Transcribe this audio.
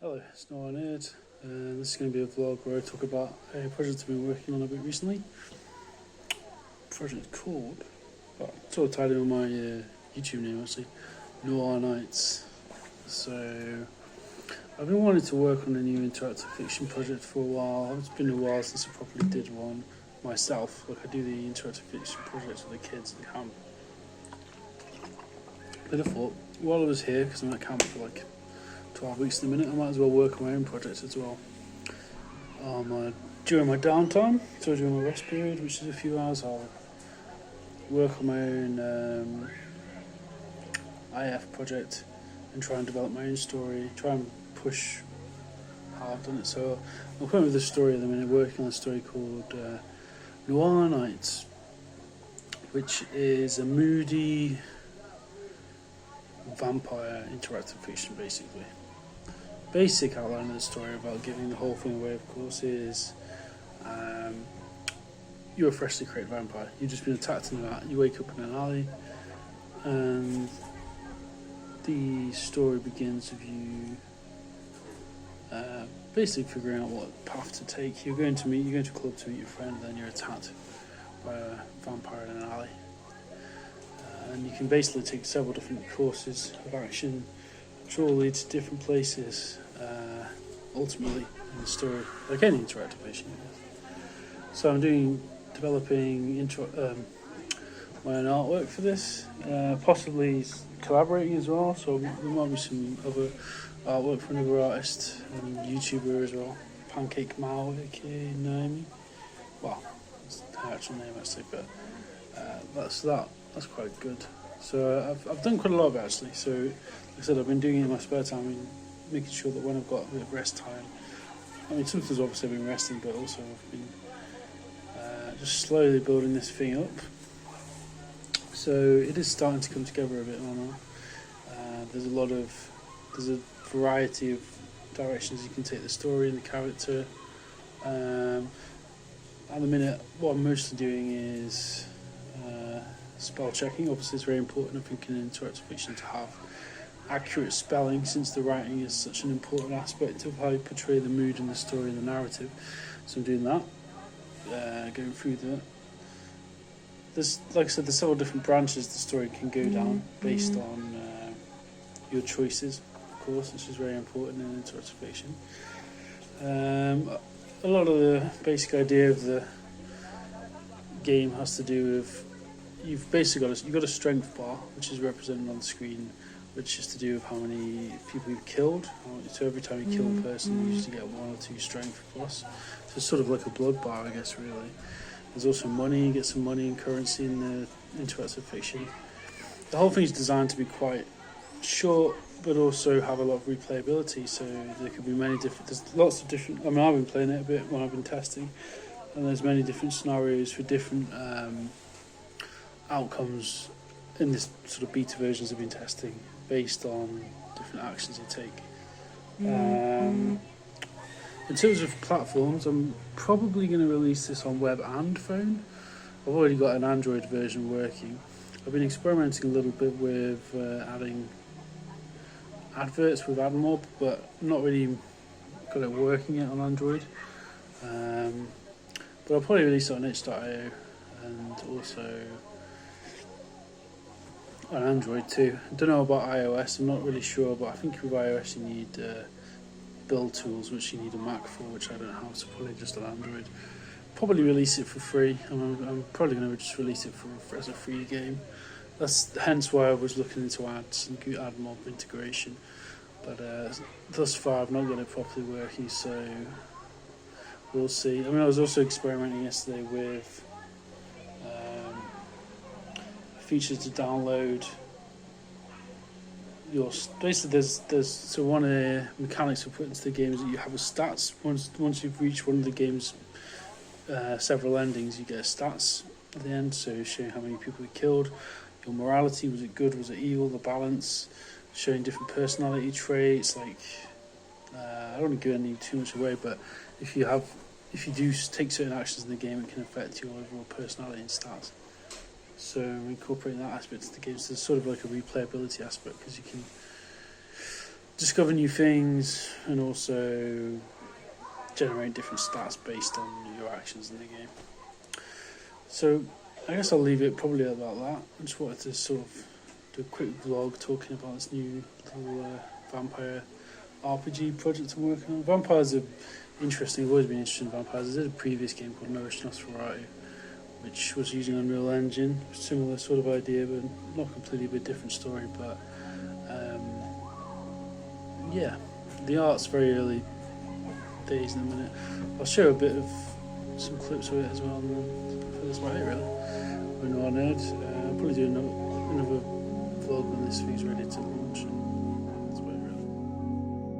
Hello, it's NoirNights, and this is going to be a vlog where I talk about a project I've been working on a bit recently. Project called, it's all tied in with my YouTube name actually, NoirNights. So, I've been wanting to work on a new interactive fiction project for a while. It's been a while since I properly did one myself. Like I do the interactive fiction projects with the kids at camp. But I thought, while I was here, because I'm at camp for like 12 weeks in a minute, I might as well work on my own projects as well. During my downtime, so during my rest period, which is a few hours, I'll work on my own IF project and try and develop my own story, try and push how I've done it. So I'm currently with a story at the minute, working on a story called NoirNights, which is a moody vampire interactive fiction, basically. Basic outline of the story, about giving the whole thing away, of course, is you're a freshly created vampire. You've just been attacked in the night. You wake up in an alley, and the story begins with you basically figuring out what path to take. You're going to a club to meet your friend, then you're attacked by a vampire in an alley. And you can basically take several different courses of action, which all lead to different places, ultimately, in the story, like any interactive fiction. So I'm developing my own artwork for this, possibly collaborating as well, so there might be some other artwork for another artist and YouTuber as well, Pancake Mao, aka Naomi. Well, that's her actual name actually, but that's quite good. So I've done quite a lot of it actually. So like I said, I've been doing it in my spare time, making sure that when I've got a bit of rest time, I mean sometimes obviously I've been resting, but also I've been just slowly building this thing up. So it is starting to come together a bit more now. There's a variety of directions you can take the story and the character. At the minute, what I'm mostly doing is spell checking. Obviously it's very important, I think, in interactive fiction to have accurate spelling, since the writing is such an important aspect of how you portray the mood and the story and the narrative. So I'm doing that, going through that. There's, like I said, there's several different branches the story can go down based on your choices, of course, which is very important in interactive fiction. A lot of the basic idea of the game has to do with you've got a strength bar, which is represented on the screen, which is to do with how many people you've killed. So every time you kill a person, you usually get 1 or 2 strength plus. So it's sort of like a blood bar, I guess, really. There's also money. You get some money and currency in the interactive fiction. The whole thing is designed to be quite short, but also have a lot of replayability. So there could be there's lots of different. I mean, I've been playing it a bit when I've been testing, and there's many different scenarios for different outcomes in this sort of beta versions I've been testing, based on different actions you take. In terms of platforms, I'm probably going to release this on web and phone. I've already got an Android version working. I've been experimenting a little bit with adding adverts with AdMob, but not really got it working yet on Android. But I'll probably release it on itch.io and also on Android too. I don't know about iOS, I'm not really sure, but I think with iOS you need build tools, which you need a Mac for, which I don't have, so probably just on Android. Probably release it for free. I'm probably going to just release it as a free game. That's hence why I was looking into ads and AdMob integration. But thus far I've not got it properly working, so we'll see. I mean, I was also experimenting yesterday with features to download basically so one of the mechanics we put into the game is that you have a stats. Once you've reached one of the game's several endings, you get a stats at the end, so showing how many people you killed, your morality, was it good, was it evil, the balance, showing different personality traits, like I don't want to give any too much away, but if you do take certain actions in the game, it can affect your overall personality and stats. So incorporating that aspect of the game, so there's sort of like a replayability aspect, because you can discover new things, and also generate different stats based on your actions in the game. So I guess I'll leave it probably about that. I just wanted to sort of do a quick vlog talking about this new little vampire RPG project I'm working on. Vampires are interesting. I've always been interested in vampires. I did a previous game called NoirNights, which was using Unreal Engine, similar sort of idea, but not completely, but different story. But yeah, the art's very early days in a minute. I'll show a bit of some clips of it as well, and then that's about it really. We're NoirNights. I'll probably do another vlog when this thing's ready to